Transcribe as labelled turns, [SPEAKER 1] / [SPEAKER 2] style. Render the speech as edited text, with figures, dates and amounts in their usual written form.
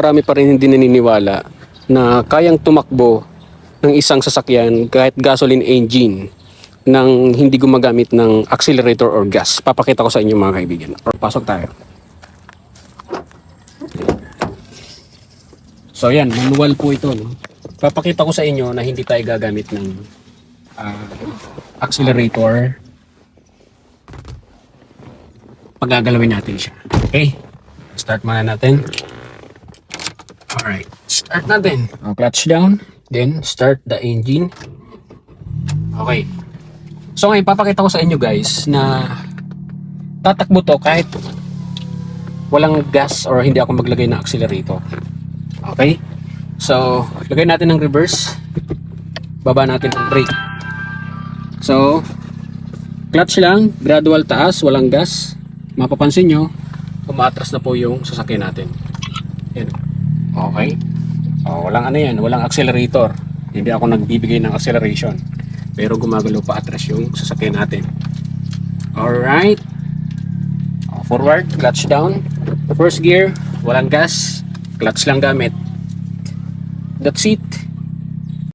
[SPEAKER 1] marami pa rin hindi naniniwala na kayang tumakbo ng isang sasakyan kahit gasoline engine nang hindi gumagamit ng accelerator or gas. Papakita ko sa inyo mga kaibigan. Or pasok tayo. So yan, manual po ito. No? Papakita ko sa inyo na hindi tayo gagamit ng accelerator pag gagalawin natin siya. Okay, start muna natin. Alright, start natin. Clutch down, then start the engine. Okay. So ngayon, papakita ko sa inyo guys na tatakbo to kahit walang gas or hindi ako maglagay ng accelerator. Okay? So, lagay natin ng reverse. Baba natin ang brake. So, clutch lang, gradual taas, walang gas. Mapapansin nyo, umaatras na po yung sasakyan natin. Yan. Okay? O, walang ano yan, walang accelerator. Hindi ako nagbibigay ng acceleration. Pero gumagalaw pa atras yung sasakyan natin. Alright. Forward, clutch down. First gear, walang gas. Clutch lang gamit. That's it.